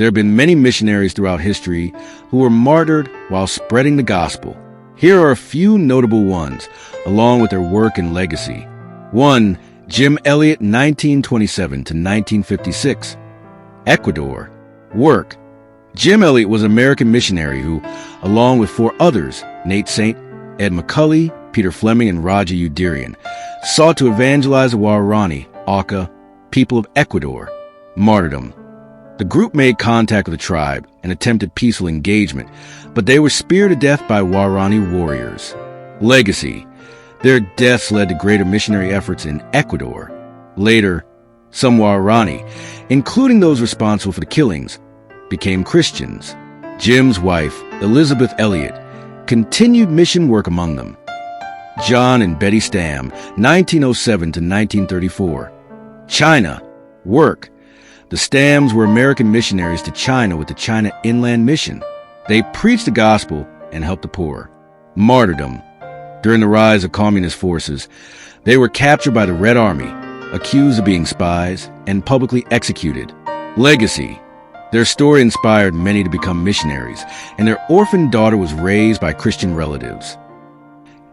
There have been many missionaries throughout history who were martyred while spreading the gospel. Here are a few notable ones, along with their work and legacy. 1. Jim Elliot, 1927 to 1956. Ecuador. Work. Jim Elliot was an American missionary who, along with 4 others, Nate Saint, Ed McCully, Peter Fleming, and Roger Udirian, sought to evangelize the Waorani, Auca, people of Ecuador. Martyrdom. The group made contact with the tribe and attempted peaceful engagement, but they were speared to death by Waorani warriors. Legacy. Their deaths led to greater missionary efforts in Ecuador. Later, some Waorani, including those responsible for the killings, became Christians. Jim's wife, Elizabeth Elliot, continued mission work among them. John and Betty Stam, 1907 to 1934. China. Work. The Stams were American missionaries to China with the China Inland Mission. They preached the gospel and helped the poor. Martyrdom. During the rise of communist forces, they were captured by the Red Army, accused of being spies, and publicly executed. Legacy. Their story inspired many to become missionaries, and their orphaned daughter was raised by Christian relatives.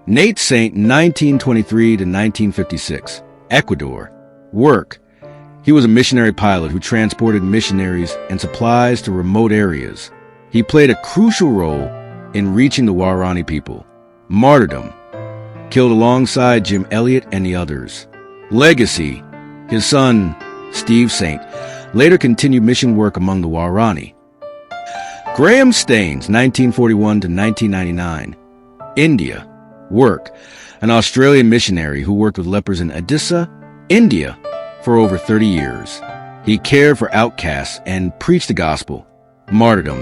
Nate Saint, 1923 to 1956. Ecuador. Work. He was a missionary pilot who transported missionaries and supplies to remote areas. He played a crucial role in reaching the Waorani people. Martyrdom. Killed alongside Jim Elliot and the others. Legacy. His son, Steve Saint, later continued mission work among the Waorani. Graham Staines, 1941 to 1999. India. Work. An Australian missionary who worked with lepers in Odisha, India, for over 30 years. He cared for outcasts and preached the gospel. Martyrdom.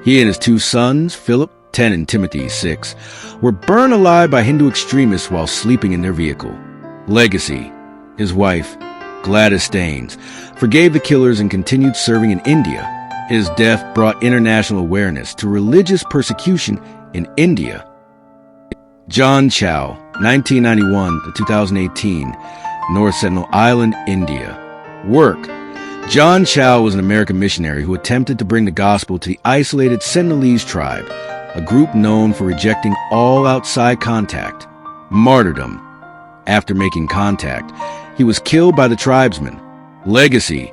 He and his 2 sons, Philip, 10 and Timothy, 6, were burned alive by Hindu extremists while sleeping in their vehicle. Legacy. His wife, Gladys Staines, forgave the killers and continued serving in India. His death brought international awareness to religious persecution in India. John Chow, 1991 to 2018, North Sentinel Island, India. Work. John Chow was an American missionary who attempted to bring the gospel to the isolated Sentinelese tribe, a group known for rejecting all outside contact. Martyrdom. After making contact, he was killed by the tribesmen. Legacy.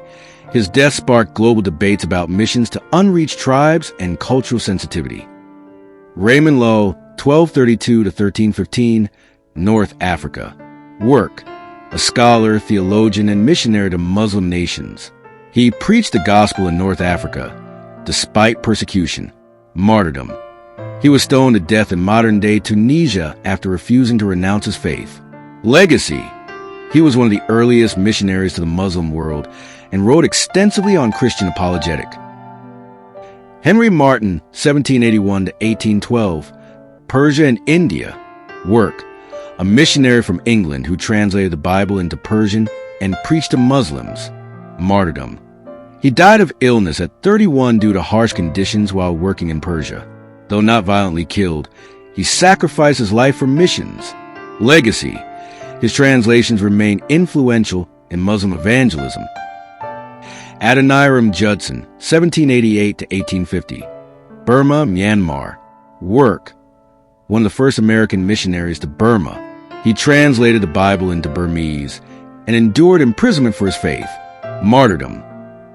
His death sparked global debates about missions to unreached tribes and cultural sensitivity. Raymond Lowe, 1232 to 1315, North Africa. Work. A scholar, theologian, and missionary to Muslim nations. He preached the gospel in North Africa, despite persecution. Martyrdom. He was stoned to death in modern-day Tunisia after refusing to renounce his faith. Legacy. He was one of the earliest missionaries to the Muslim world and wrote extensively on Christian apologetic. Henry Martin, 1781 to 1812, Persia and India. Work. A missionary from England who translated the Bible into Persian and preached to Muslims. Martyrdom. He died of illness at 31 due to harsh conditions while working in Persia. Though not violently killed, he sacrificed his life for missions. Legacy. His translations remain influential in Muslim evangelism. Adoniram Judson, 1788 to 1850. Burma, Myanmar. Work. One of the first American missionaries to Burma. He translated the Bible into Burmese and endured imprisonment for his faith. Martyrdom.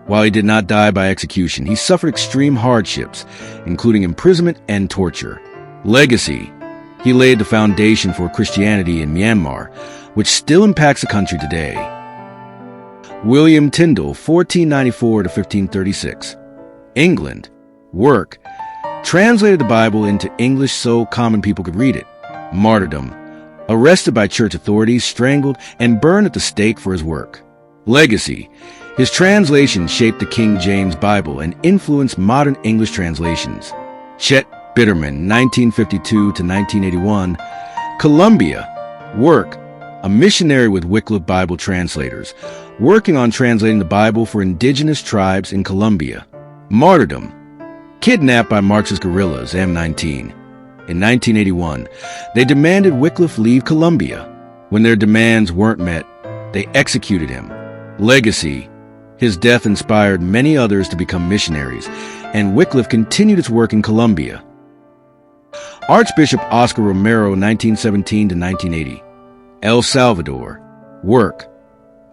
While he did not die by execution, he suffered extreme hardships, including imprisonment and torture. Legacy. He laid the foundation for Christianity in Myanmar, which still impacts the country today. William Tyndale, 1494 to 1536. England. Work. Translated the Bible into English so common people could read it. Martyrdom. Arrested by church authorities, strangled, and burned at the stake for his work. Legacy. His translation shaped the King James Bible and influenced modern English translations. Chet Bitterman, 1952 to 1981. Colombia. Work. A missionary with Wycliffe Bible translators, working on translating the Bible for indigenous tribes in Colombia. Martyrdom. Kidnapped by Marxist guerrillas, M19. In 1981, they demanded Wycliffe leave Colombia. When their demands weren't met, they executed him. Legacy. His death inspired many others to become missionaries, and Wycliffe continued his work in Colombia. Archbishop Oscar Romero, 1917 to 1980. El Salvador. Work.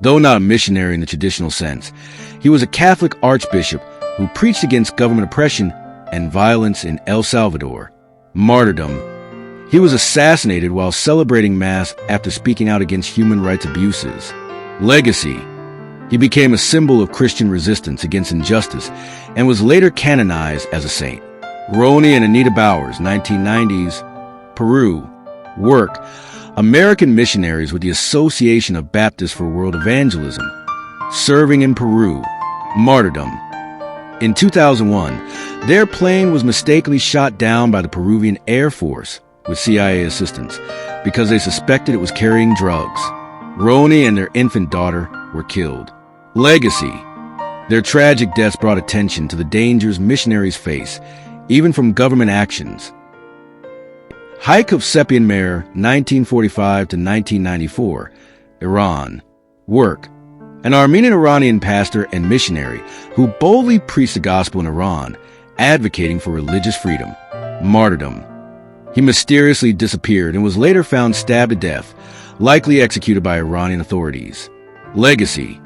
Though not a missionary in the traditional sense, he was a Catholic archbishop who preached against government oppression and violence in El Salvador. Martyrdom. He was assassinated while celebrating Mass after speaking out against human rights abuses. Legacy. He became a symbol of Christian resistance against injustice and was later canonized as a saint. Roni and Anita Bowers, 1990s. Peru. Work. American missionaries with the Association of Baptists for World Evangelism. Serving in Peru. Martyrdom. In 2001, their plane was mistakenly shot down by the Peruvian Air Force with CIA assistance because they suspected it was carrying drugs. Roni and their infant daughter were killed. Legacy. Their tragic deaths brought attention to the dangers missionaries face, even from government actions. Hike of Sepian Mer, 1945 to 1994, Iran. Work. An Armenian-Iranian pastor and missionary who boldly preached the gospel in Iran, advocating for religious freedom. Martyrdom. He mysteriously disappeared and was later found stabbed to death, likely executed by Iranian authorities. Legacy.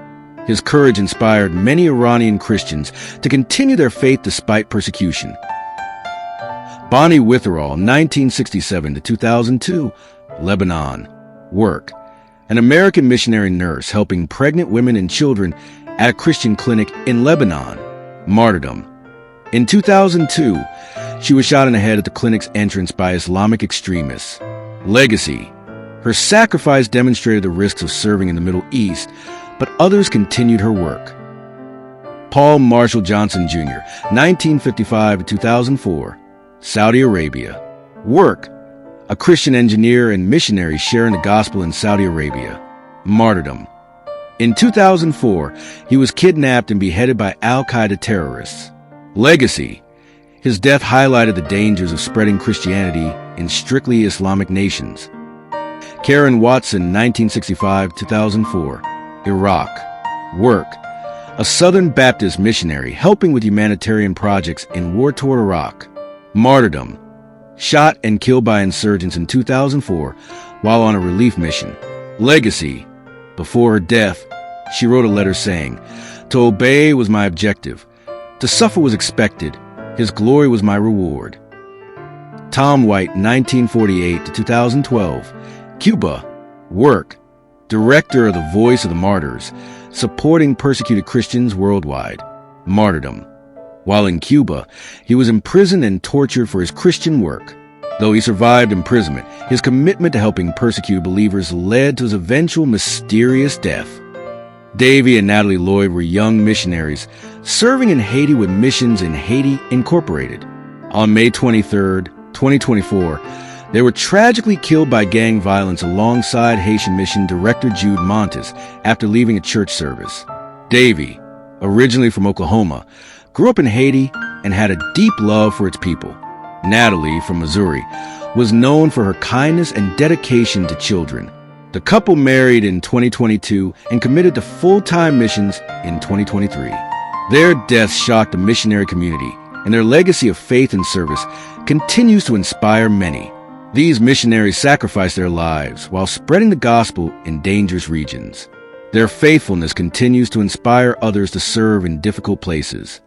His courage inspired many Iranian Christians to continue their faith despite persecution. Bonnie Witherall, 1967 to 2002, Lebanon. Work. An American missionary nurse helping pregnant women and children at a Christian clinic in Lebanon. Martyrdom. In 2002, she was shot in the head at the clinic's entrance by Islamic extremists. Legacy. Her sacrifice demonstrated the risks of serving in the Middle East, but others continued her work. Paul Marshall Johnson Jr., 1955 to 2004, Saudi Arabia. Work. A Christian engineer and missionary sharing the gospel in Saudi Arabia. Martyrdom. In 2004, he was kidnapped and beheaded by al-Qaeda terrorists. Legacy. His death highlighted the dangers of spreading Christianity in strictly Islamic nations. Karen Watson, 1965-2004, Iraq. Work. A Southern Baptist missionary helping with humanitarian projects in war-torn Iraq. Martyrdom. Shot and killed by insurgents in 2004 while on a relief mission. Legacy. Before her death, she wrote a letter saying, "To obey was my objective. To suffer was expected. His glory was my reward." Tom White, 1948 to 2012, Cuba. Work. Director of the Voice of the Martyrs, supporting persecuted Christians worldwide. Martyrdom. While in Cuba, he was imprisoned and tortured for his Christian work. Though he survived imprisonment, his commitment to helping persecuted believers led to his eventual mysterious death. Davy and Natalie Lloyd were young missionaries serving in Haiti with Missions in Haiti Incorporated. On May 23, 2024, they were tragically killed by gang violence alongside Haitian Mission Director Jude Montes after leaving a church service. Davy, originally from Oklahoma, grew up in Haiti and had a deep love for its people. Natalie, from Missouri, was known for her kindness and dedication to children. The couple married in 2022 and committed to full-time missions in 2023. Their deaths shocked the missionary community, and their legacy of faith and service continues to inspire many. These missionaries sacrificed their lives while spreading the gospel in dangerous regions. Their faithfulness continues to inspire others to serve in difficult places.